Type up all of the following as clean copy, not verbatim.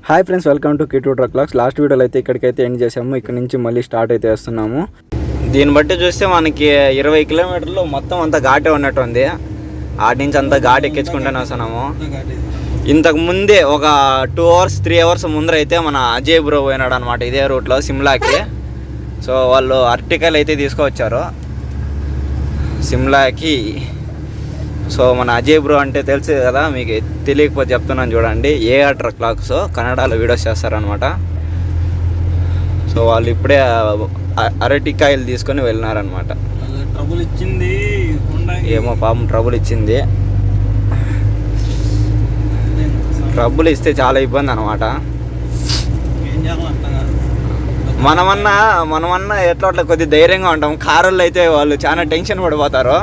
Hi friends, welcome to K2 Truck Vlogs. Last వీడియోలో అయితే ఇక్కడికైతే ఎండ్ చేసాము. ఇక్కడ నుంచి మళ్ళీ స్టార్ట్ అయితే వేస్తున్నాము. దీన్ని బట్టి చూస్తే మనకి 20 కిలోమీటర్లు మొత్తం అంతా ఘాటే ఉన్నట్టు ఉంది. ఆటి నుంచి అంతా ఘాట్ ఎక్కించుకుంటూనే వస్తున్నాము. ఇంతకు ముందే ఒక 2 అవర్స్ 3 అవర్స్ ముందరైతే మన అజయ్ బ్రో పోయినాడు అనమాట ఇదే రూట్లో సిమ్లాకి. సో వాళ్ళు అర్టికల్ అయితే తీసుకొచ్చారు సిమ్లాకి. సో మన అజయ్ బ్రో అంటే తెలుసు కదా, మీకు తెలియకపోతే చెప్తున్నాను చూడండి. AR Truck Vlogs కన్నడలో వీడియోస్ చేస్తారనమాట. సో వాళ్ళు ఇప్పుడే అరటికాయలు తీసుకొని వెళ్ళినారనమాట. ట్రబుల్ ఇచ్చింది, ఏమో పాపం ట్రబుల్ ఇచ్చింది. ట్రబుల్ ఇస్తే చాలా ఇబ్బంది అనమాట. మనమన్నా ఎట్లా కొద్దిగా ధైర్యంగా ఉంటాం. కారుల్లో అయితే వాళ్ళు చాలా టెన్షన్ పడిపోతారు.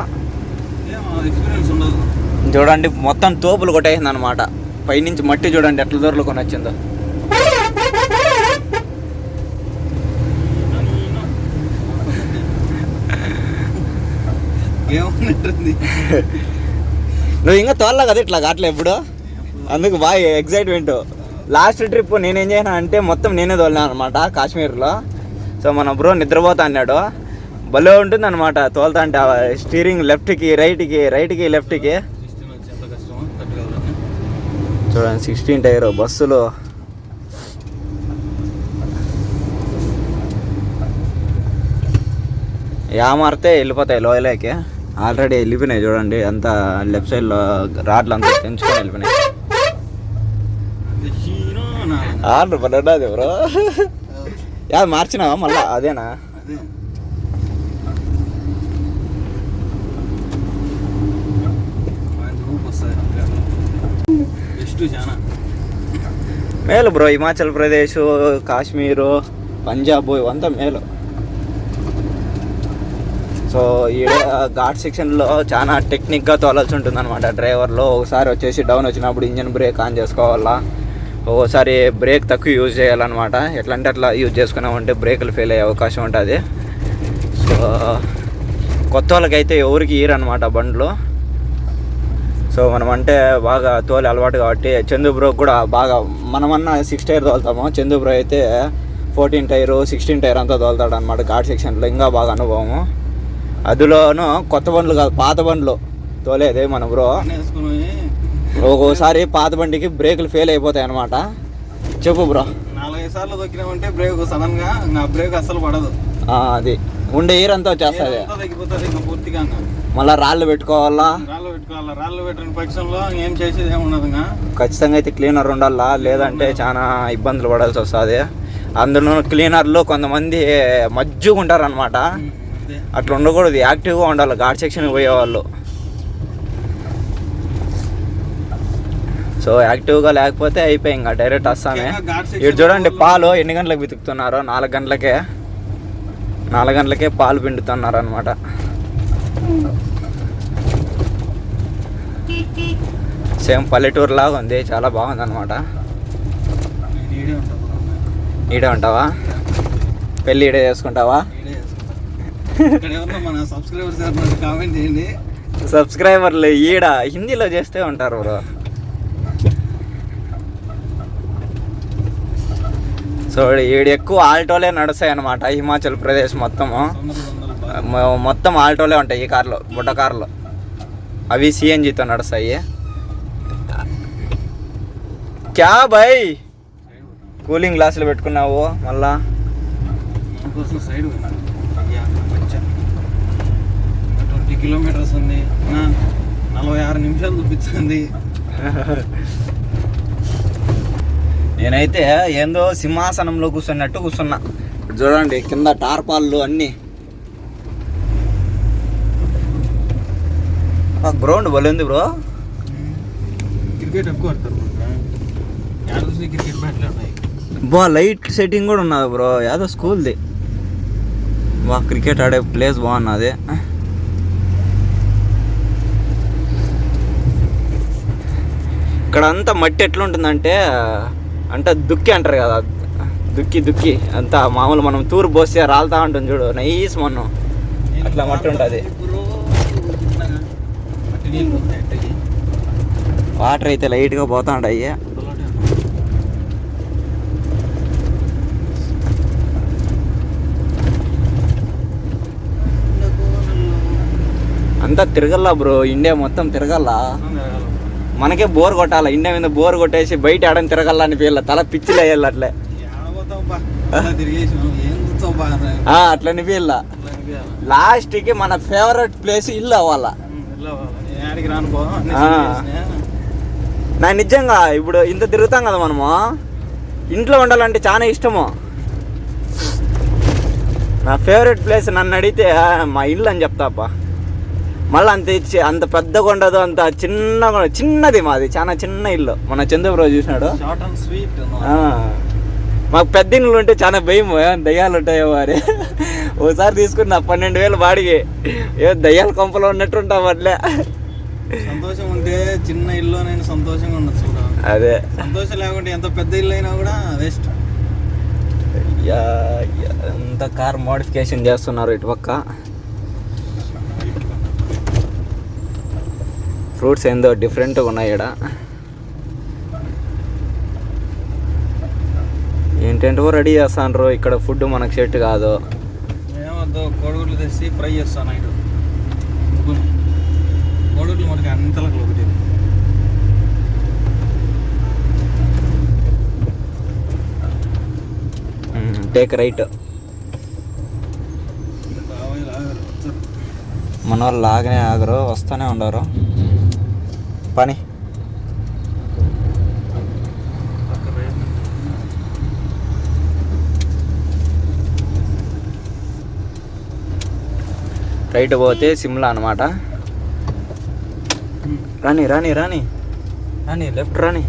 చూడండి మొత్తం తోపులు కొట్టేసింది అనమాట. పైనుంచి మట్టి చూడండి ఎట్ల దూరలుకొని వచ్చిందో. నువ్వు ఇంకా తోలలా కదా ఇట్లా కాట్లే ఎప్పుడు, అందుకు బాగా ఎగ్జైట్మెంట్. లాస్ట్ ట్రిప్ నేనేం చేసినా అంటే మొత్తం నేనే తోలినా అనమాట కాశ్మీర్లో. సో మన బ్రో నిద్రపోతా అన్నాడు. భలే ఉంటుంది అనమాట తోలుతా అంటే. స్టీరింగ్ లెఫ్ట్కి రైట్కి లెఫ్ట్కి చూడండి. 16 టైర్ బస్సులు. మారితే వెళ్ళిపోతాయి లోయలోకి. ఆల్రెడీ వెళ్ళిపోయినాయి చూడండి. అంతా లెఫ్ట్ సైడ్లో రాడ్లు అంతా తెంచుకొని వెళ్ళిపోయినాయి. ఆర్డర్ పడ్డది ఎవరు యాది మార్చినావా మళ్ళా? అదేనా? మేలు బ్రో. హిమాచల్ ప్రదేశ్, కాశ్మీరు, పంజాబ్ ఇవంతా మేలు. సో ఈ ఘాట్ సెక్షన్లో చాలా టెక్నిక్గా తోలాల్సి ఉంటుంది అనమాట డ్రైవర్లో. ఒకసారి వచ్చేసి డౌన్ వచ్చినప్పుడు ఇంజన్ బ్రేక్ ఆన్ చేసుకోవాలా, ఒకసారి బ్రేక్ తక్కువ యూజ్ చేయాలన్నమాట. ఎట్లా అంటే అట్లా యూజ్ చేసుకున్నామంటే బ్రేకులు ఫెయిల్ అయ్యే అవకాశం ఉంటుంది. సో కొత్త వాళ్ళకైతే ఎవరికి ఇయ్యరనమాట బండ్లు. సో మనం అంటే బాగా తోలి అలవాటు కాబట్టి చందు బ్రో కూడా బాగా, మనమన్నా 6 టైర్ తోలుతాము. చందు బ్రో అయితే 14 టైరు 16 టైర్ అంతా తోలుతాడు అనమాట ఘాట్ సెక్షన్లో. ఇంకా బాగా అనుభవము. అందులోనూ కొత్త బండ్లు కాదు, పాత బండ్లు తోలేదే మన బ్రో. ఒక్కోసారి పాత బండికి బ్రేకులు ఫెయిల్ అయిపోతాయి అనమాట. చెప్పు బ్రో. 4-5 సార్లు తొక్కినామంటే బ్రేక్ సడన్గా నా బ్రేక్ అస్సలు పడదు. అది ఉండే ఈర్ అంతా వచ్చేస్తుంది. పూర్తిగా మళ్ళీ రాళ్ళు పెట్టుకోవాలా. రాళ్ళు పెట్టిన పక్షంలో ఏం చేసేది ఏముండదు. ఖచ్చితంగా అయితే క్లీనర్ ఉండాలా, లేదంటే చాలా ఇబ్బందులు పడాల్సి వస్తుంది. అందులో క్లీనర్లు కొంతమంది మజ్జుగా ఉంటారు అనమాట. అట్లా ఉండకూడదు, యాక్టివ్గా ఉండాలి ఘాట్ సెక్షన్కి పోయేవాళ్ళు. సో యాక్టివ్గా లేకపోతే అయిపోయి ఇంకా డైరెక్ట్ వస్తామే. ఇటు చూడండి పాలు ఎన్ని గంటలకు బితుకుతున్నారు. 4 గంటలకే పాలు పిండుతున్నారు అనమాట. సేమ్ పల్లెటూరు లాగా ఉంది, చాలా బాగుంది అనమాట. ఈడే ఉంటావా? పెళ్ళి ఈడే చేసుకుంటావా? సబ్స్క్రైబర్లు ఈడ హిందీలో చేస్తే ఉంటారు బ్రో. సో ఈడ ఎక్కువ ఆల్టోలే నడుస్తాయి అనమాట. హిమాచల్ ప్రదేశ్ మొత్తం ఆల్టోలే ఉంటాయి ఈ కార్లో, బుడ్డ కార్లో. అవి CNGతో నడుస్తాయి. క్యా బాయ్ కూలింగ్ గ్లాసులు పెట్టుకున్నావు మళ్ళా? 20 కిలోమీటర్స్ ఉంది, 46 నిమిషాలు చూపించింది. నేనైతే ఏందో సింహాసనంలో కూర్చున్నట్టు కూర్చున్నా. చూడండి కింద టార్పాళ్ళు అన్నీ. Ground బలింది bro. క్రికెట్ ఎక్కువ ఆడతారు. క్రికెట్ బ్యాట్లు ఉన్నాయి. లైట్ సెట్టింగ్ కూడా ఉన్నది బ్రో, ఏదో స్కూల్ది. క్రికెట్ ఆడే ప్లేస్ బాగున్నది. ఇక్కడ అంతా మట్టి ఎట్లుంటుందంటే దుక్కి అంటారు కదా, దుక్కి అంతా మామూలు మనం తూరు పోస్తే రాలుతా ఉంటుంది చూడు, నైస్ మొన్న అట్లా మట్టి ఉంటుంది. వాటర్ అయితే లైట్గా పోతా ఉంటాయి. అంతా తిరగల్లా బ్రో, ఇండియా మొత్తం తిరగల్లా. మనకే బోర్ కొట్టాలా, ఇండియా మీద బోర్ కొట్టేసి బయట ఆడని తిరగల్లా అని పేర్ల తల పిచ్చిలు అయ్యాలి అట్లే. అట్లా అనిపించాల. లాస్ట్కి మన ఫేవరెట్ ప్లేస్ ఇల్లు అవ్వాలా. నా నిజంగా ఇప్పుడు ఇంత తిరుగుతాం కదా మనము, ఇంట్లో ఉండాలంటే చాలా ఇష్టము. నా ఫేవరెట్ ప్లేస్ నన్ను అడిగితే మా ఇల్లు అని చెప్తాపా. మళ్ళీ అంత పెద్దగా ఉండదు, అంత చిన్నది మాది, చాలా చిన్న ఇల్లు. మన చంద్రబాబు చూసినాడు. మాకు పెద్ద ఇల్లు ఉంటే చాలా భయం, దయ్యాలు ఉంటాయో మరి. ఓసారి తీసుకున్నా 12,000 బాడికి, దయ్యాల కొంపలో ఉన్నట్టు ఉంటాం అట్లే. సంతోషం ఉంటే చిన్న ఇల్లు నేను సంతోషంగా ఉండొచ్చు. అదే సంతోషం లేకుంటే ఎంత పెద్ద ఇల్లు అయినా కూడా వేస్ట్. ఎంత కార్ మోడిఫికేషన్ చేస్తున్నారు ఇటు పక్క. ఫ్రూట్స్ ఏందో డిఫరెంట్గా ఉన్నాయి ఇక్కడ. ఏంటంటో రెడీ చేస్తాను ఇక్కడ. ఫుడ్ మనకు సెట్ కాదు. ఏమొద్దు, కోడిగుడ్లు తెచ్చి ఫ్రై చేస్తాను నైట్. కోడిగుడ్లు మనకి అంతలకు ఒకటి. Take right. మన వాళ్ళు లాగానే ఆగరు, వస్తూనే ఉండరు పని. రైట్ పోతే సిమ్లా అనమాట. రాని రాని రాని రాని లెఫ్ట్ రాని.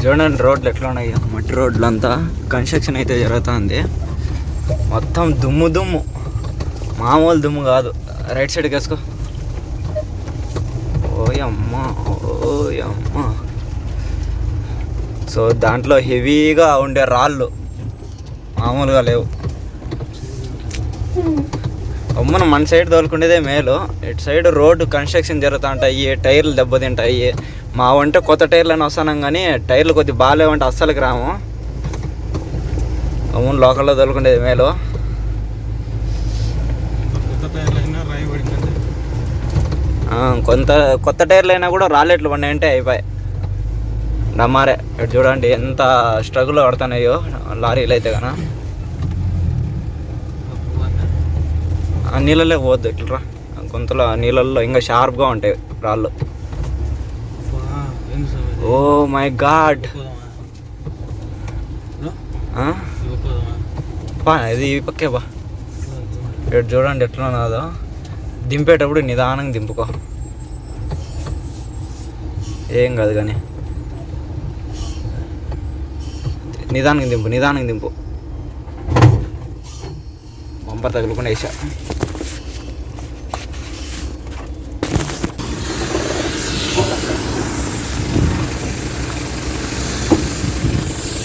చూడండి రోడ్లు ఎట్లా ఉన్నాయి, మట్టి రోడ్లు అంతా. కన్స్ట్రక్షన్ అయితే జరుగుతుంది. మొత్తం దుమ్ము దుమ్ము, మామూలు దుమ్ము కాదు. రైట్ సైడ్కి వేసుకో. ఓయమ్మ ఓయమ్మ. సో దాంట్లో హెవీగా ఉండే రాళ్ళు మామూలుగా లేవు. మనం మన సైడ్ తోలుకునేదే మేలు. ఇటు సైడ్ రోడ్డు కన్స్ట్రక్షన్ జరుగుతూ ఉంటాయి, టైర్లు దెబ్బతింటాయి. మా వంటే కొత్త టైర్లు అని వస్తున్నాం, కానీ టైర్లు కొద్దిగా బాగాలేవంటే అస్సలకి రాము. అవును, లోకల్లో తోలుకునేది మేలు. కొత్త టైర్లు అయినా కూడా రాలేట్లు పడినాయంటే అయిపోయాయి. డమ్మారే. ఇటు చూడండి ఎంత స్ట్రగుల్ పడుతున్నాయో లారీలు అయితే కన్నా. నీళ్ళలో పోవద్దు ఇట్లా, కొంతలో నీళ్ళల్లో ఇంకా షార్ప్గా ఉంటాయి రాళ్ళు. ఓ మై గాడ్, ఇది ఈ పక్కే బా. ఇటు చూడండి ఎట్లా ఉన్నదో. దింపేటప్పుడు నిదానంగా దింపుకో, ఏం కాదు. కానీ నిదానంగా దింపు, నిదానంగా దింపు. బంపర్ తగులుకుండా వేసా.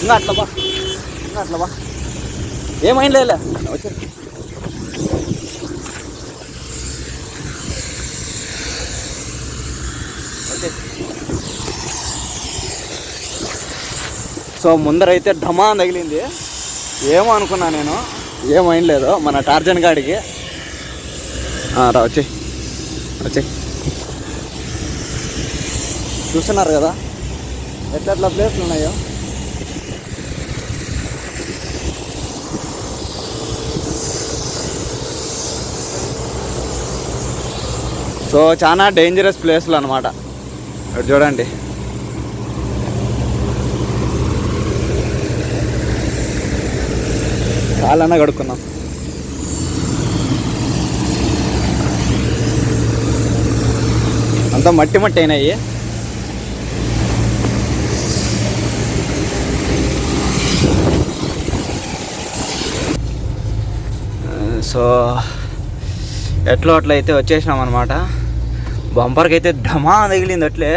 ఇంకా అట్లా బా, ఇంకా అట్లా బా. ఏమైంది లే వచ్చి. సో ముందరైతే ఢమా తగిలింది. ఏమో అనుకున్నా నేను, ఏమైంది లేదు. మన టార్జన్ గాడికి రా, వచ్చి వచ్చి. చూస్తున్నారు కదా ఎట్లా ప్లేస్లు ఉన్నాయో. సో చాలా డేంజరస్ ప్లేస్లు అనమాట. ఇక్కడ చూడండి, కాళ్ళన్నా కడుక్కున్నాం. అంతా మట్టి మట్టి అయినాయి. సో ఎట్లా అట్లా అయితే వచ్చేసినాం అనమాట. బంపర్కి అయితే ఢమా తగిలింది. అట్లే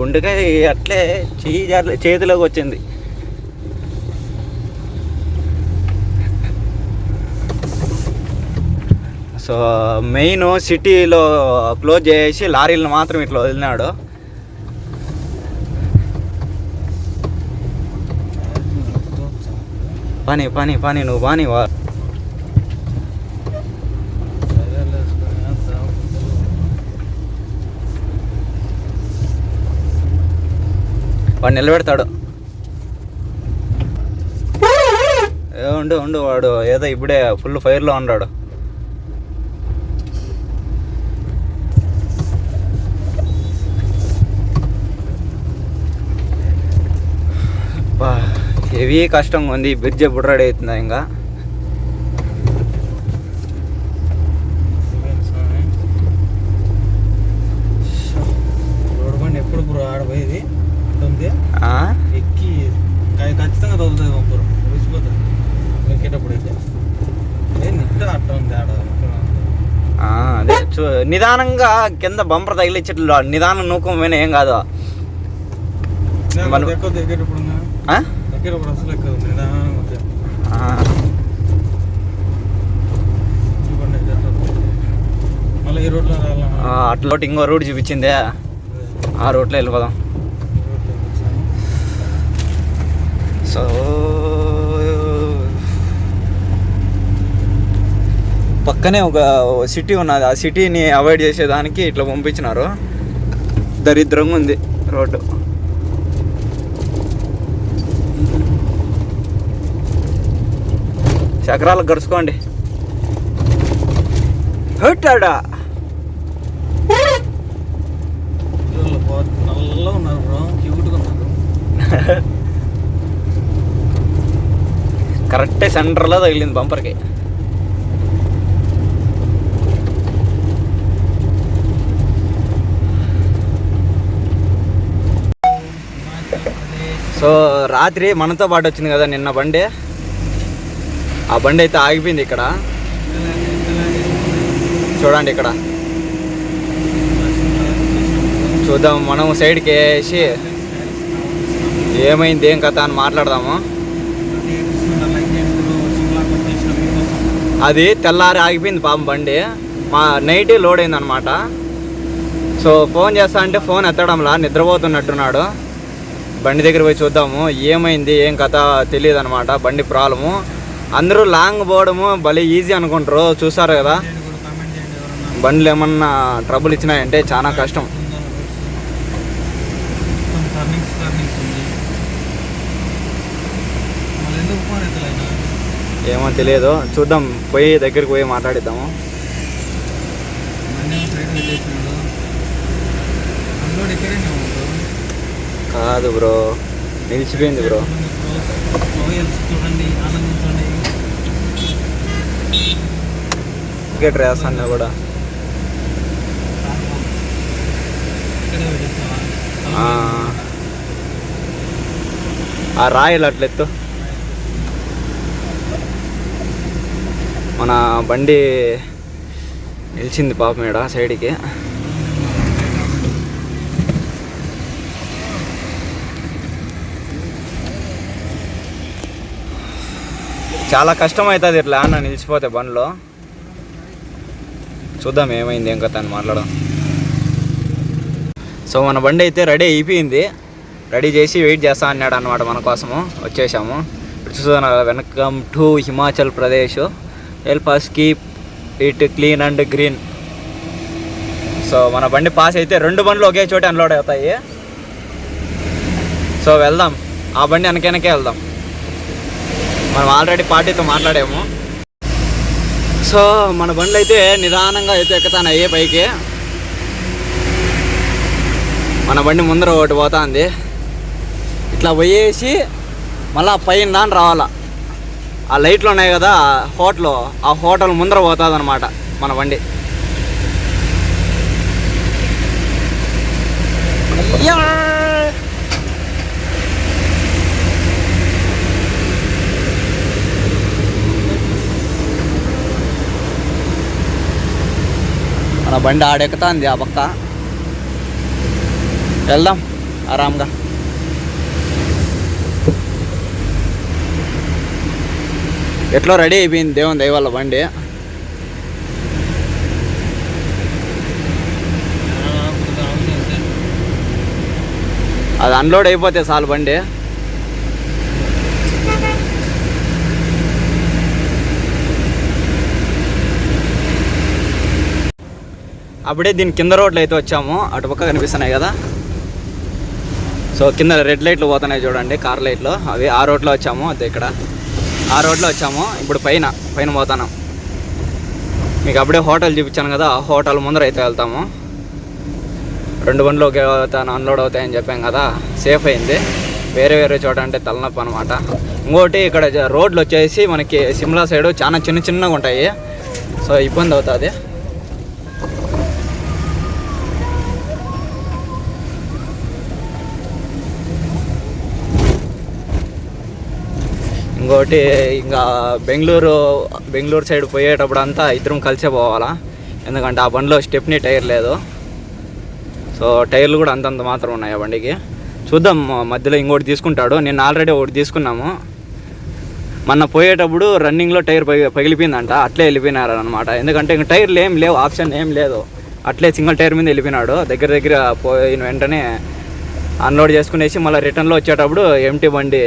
గుండెకాయ అట్లే చేతిలోకి వచ్చింది. సో మెయిన్ సిటీలో క్లోజ్ చేసి లారీలను మాత్రం ఇట్లా వదిలినాడు. పని పని పని నువ్వు పాని వా. వాడు నిలబెడతాడు. ఉండు ఉండు, వాడు ఏదో ఇప్పుడే ఫుల్ ఫైర్లో ఉన్నాడు. హెవీ కష్టంగా ఉంది. బ్రిడ్జ్ ఎప్పుడు రెడీ అవుతుందా ఇంకా? రోడ్ బండి ఎప్పుడు బ్రో ఆడపోయేది ఎక్కి ఖచ్చితంగా తోలుతుంది పంపరు, రుచిపోతుంది ఎక్కేటప్పుడు అయితే. నిట్ట అట్ట ఉంది ఆడ. అదే నిదానంగా కింద బంపర్ తగిలిచ్చేట్లు నిదానం నూకమైన ఏం కాదు. ఎక్కదు ఎక్కేటప్పుడు ఎక్కేటప్పుడు అసలు ఎక్కదు నిదానం. మళ్ళీ ఈ రోడ్లో అట్లా ఇంకో రోడ్ చూపించిందే, ఆ రోడ్లో వెళ్ళిపోదాం. సో పక్కనే ఒక సిటీ ఉన్నది. ఆ సిటీని అవాయిడ్ చేసేదానికి ఇట్లా పంపించినారు. దరిద్రంగా ఉంది రోడ్డు. చక్రాలకు గడుచుకోండి. హెట్టాడా నల్లగా ఉన్నారు బ్రో, క్యూట్గా ఉన్నారు. కరెక్టే సెంటర్లో తగిలింది బంపర్కి. సో రాత్రి మనతో పాటు వచ్చింది కదా నిన్న బండి, ఆ బండి అయితే ఆగిపోయింది ఇక్కడ. చూడండి ఇక్కడ చూద్దాం. మనం సైడ్కి వేసి ఏమైంది ఏం కథ అని మాట్లాడదాము. అది తెల్లారి ఆగిపోయింది పాపం బండి. మా నైట్ లోడ్ అయింది అనమాట. సో ఫోన్ చేస్తా అంటే ఫోన్ ఎత్తడంలా, నిద్రపోతున్నట్టున్నాడు. బండి దగ్గర పోయి చూద్దాము ఏమైంది ఏం కథ తెలియదు అనమాట. బండి ప్రాబ్లము. అందరూ లాంగ్ పోవడము భలే ఈజీ అనుకుంటారు. చూసారు కదా, బండ్లు ఏమన్నా ట్రబుల్ ఇచ్చినాయంటే చాలా కష్టం. ఏమో తెలియదు, చూద్దాం. పోయి దగ్గరికి పోయి మాట్లాడిద్దాము. కాదు బ్రో, నిలిచిపోయింది బ్రో. టికెట్ రాస్తాను కూడా. ఆ రాయలు అట్లెత్తు. మన బండి నిలిచింది పాపం ఈడ సైడ్కి. చాలా కష్టం అవుతుంది ఇట్లా అన్న నిలిచిపోతే బండ్లో. చూద్దాం ఏమైంది ఏం కథ అని మాట్లాడదాం. సో మన బండి అయితే రెడీ అయిపోయింది. రెడీ చేసి వెయిట్ చేస్తా అన్నాడు అనమాట మన కోసము. వచ్చేసాము. చూద్దాం. Welcome to Himachal Pradesh, help us keep it clean and green. So మన బండి పాస్ అయితే 2 బండ్లు ఒకే చోట అన్లోడ్ అవుతాయి. సో వెళ్దాం, ఆ బండి వెనకెనకే వెళ్దాం. మనం ఆల్రెడీ పార్టీతో మాట్లాడాము. సో మన బండ్లు అయితే నిదానంగా అయితే ఎక్కుతానయ్యే పైకి. మన బండి ముందర ఒకటి పోతుంది. ఇట్లా పోయేసి మళ్ళీ పైన దాని రావాలా. ఆ లైట్లు ఉన్నాయి కదా హోటల్, ఆ హోటల్ ముందర పోతుంది అనమాట మన బండి. మన బండి ఆడెక్కుతుంది ఆ పక్క. వెళ్దాం ఆరాంగా. ఎట్లా రెడీ అయిపోయింది దేవుని దయ వల్ల బండి. అది అన్లోడ్ అయిపోతే చాలు బండి. అప్పుడే దీని కింద రోడ్లు అయితే వచ్చాము, అటుపక్క కనిపిస్తున్నాయి కదా. సో కింద రెడ్ లైట్లు పోతున్నాయి చూడండి, కార్ లైట్లు, అవి ఆ రోడ్లో వచ్చాము. అదే ఇక్కడ ఆ రోడ్లో వచ్చాము. ఇప్పుడు పైన పోతున్నాం. మీకు అప్పుడే హోటల్ చూపించాను కదా, ఆ హోటల్ ముందర అయితే వెళ్తాము. 2 బండ్లు ఒకే అన్లోడ్ అవుతాయని చెప్పాం కదా, సేఫ్ అయింది. వేరే వేరే చోట అంటే తలనొప్పి అనమాట. ఇంకోటి ఇక్కడ రోడ్లు వచ్చేసి మనకి సిమ్లా సైడు చాలా చిన్నగా ఉంటాయి, సో ఇబ్బంది అవుతుంది. ఇంకోటి ఇంకా బెంగళూరు సైడ్ పోయేటప్పుడు అంతా ఇద్దరం కలిసే పోవాలా, ఎందుకంటే ఆ బండిలో స్టెప్నీ టైర్ లేదు. సో టైర్లు కూడా అంతంత మాత్రం ఉన్నాయి ఆ బండికి. చూద్దాం, మధ్యలో ఇంకోటి తీసుకుంటాడు. నేను ఆల్రెడీ ఒకటి తీసుకున్నాము. మొన్న పోయేటప్పుడు రన్నింగ్లో టైర్ పగిలిపోయిందంట, అట్లే వెళ్ళిపోయినారు అనమాట. ఎందుకంటే ఇంక టైర్లు ఏం లేవు, ఆప్షన్ ఏం లేదు, అట్లే సింగిల్ టైర్ మీద వెళ్ళిపోయినాడు. దగ్గర పోయిన వెంటనే అన్లోడ్ చేసుకునేసి మళ్ళీ రిటర్న్లో వచ్చేటప్పుడు ఎంటీ బండి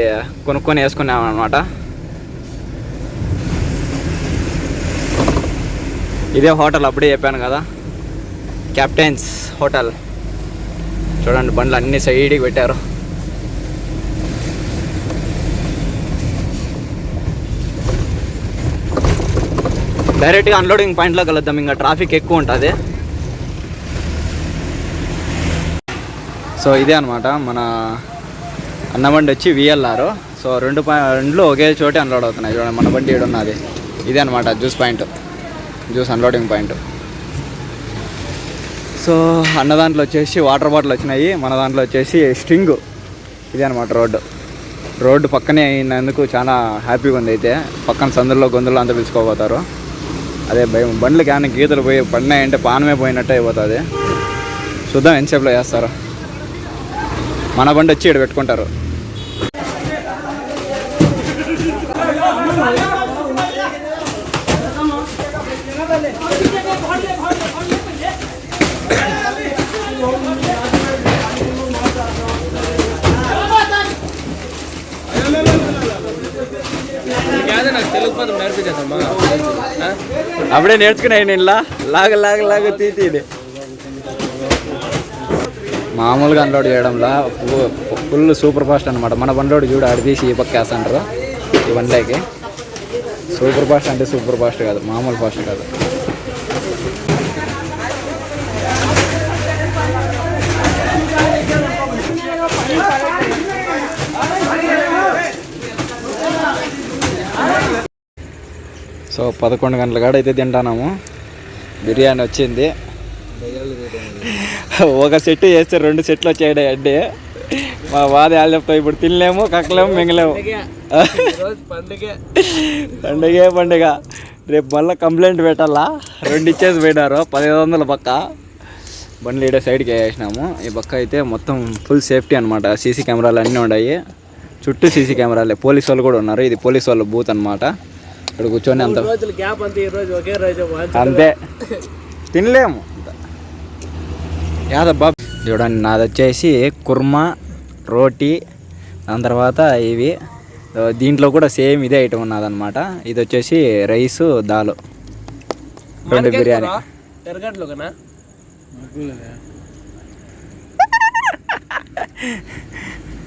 కొనుక్కొని వేసుకున్నాం అనమాట. ఇదే హోటల్, అప్పుడే చెప్పాను కదా, క్యాప్టెన్స్ హోటల్. చూడండి బండ్లు అన్ని సైడ్కి పెట్టారు. డైరెక్ట్గా అన్లోడింగ్ పాయింట్లో కలుద్దాం, ఇంకా ట్రాఫిక్ ఎక్కువ ఉంటుంది. సో ఇదే అనమాట మన అన్నబండి వచ్చి VLR. సో రెండు బండ్లు ఒకే చోటే అన్లోడ్ అవుతున్నాయి. చూడండి మన బండి ఏడున్నది, ఇదే అనమాట జ్యూస్ అన్లోడింగ్ పాయింట్. సో అన్న దాంట్లో వచ్చేసి వాటర్ బాటిల్ వచ్చినాయి, మన దాంట్లో వచ్చేసి స్ట్రింగ్. ఇదే అనమాట రోడ్డు పక్కనే అయినందుకు చాలా హ్యాపీగా ఉంది. అయితే పక్కన సందుల్లో గొంతుల్లో అంతా పిలుచుకోపోతారు. అదే భయం, బండ్లకి ఏమైనా గీతలు పోయి పడినాయంటే పానమే పోయినట్టు అయిపోతుంది. చూద్దాం ఎంతసేపులో చేస్తారు. మన బండి వచ్చి ఇక్కడ పెట్టుకుంటారు. అప్పుడే నేర్చుకున్నాయి నేను, లాగ తీది మామూలుగా అన్లోడ్ చేయడంలా ఫుల్ సూపర్ ఫాస్ట్ అనమాట. మన బండ్లోడు చూడు ఆడ తీసి ఈ పక్క వేస్తాంటారు. ఈ బండికి సూపర్ ఫాస్ట్ అంటే సూపర్ ఫాస్ట్ కాదు, మామూలు ఫాస్ట్ కాదు. సో 11 గంటల కాడ అయితే తింటాము. బిర్యానీ వచ్చింది. ఒక సెట్ చేస్తే 2 సెట్లు వచ్చాయి అడ్డే. మా బాధ వాళ్ళు చెప్తాం, ఇప్పుడు తినలేము, కక్కలేము, మింగలేము. పండుగ రేపు మళ్ళీ కంప్లైంట్ పెట్టాలా. 2 ఇచ్చేసి పోయినారు, 1500 పక్క. బండ్లు ఈడ సైడ్కి వేసినాము. ఈ పక్క అయితే మొత్తం ఫుల్ సేఫ్టీ అనమాట. సీసీ కెమెరాలు అన్నీ ఉన్నాయి, చుట్టూ సీసీ కెమెరాలే. పోలీసు వాళ్ళు కూడా ఉన్నారు. ఇది పోలీసు వాళ్ళ బూత్ అనమాట. ఇక్కడ కూర్చొని అంత అంతే, తినలేము. యాదబ్బా చూడండి, నాది వచ్చేసి కుర్మా రోటీ, దాని తర్వాత ఇవి. దీంట్లో కూడా సేమ్ ఇదే ఐటమ్ ఉన్నదన్నమాట. ఇది వచ్చేసి రైసు దాలు, 2 బిర్యానీ.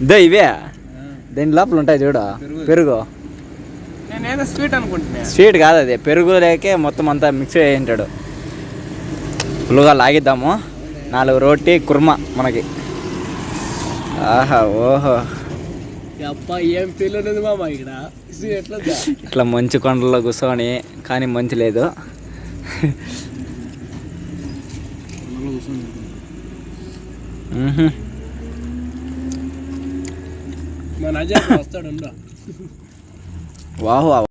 ఇదే ఇవే దీని లోపల ఉంటాయి చూడు, పెరుగు. స్వీట్ కాదు అది, పెరుగు లేకే మొత్తం అంతా మిక్స్ అయ్యింటాడు. ఫుల్గా లాగిద్దాము. 4 రోటీ కుర్మా మనకి. ఆహా ఓహో, ఏం పిల్లలు మామ ఇక్కడ. ఇట్లా మంచు కొండల్లో కూర్చొని, కానీ మంచు లేదు. వాహు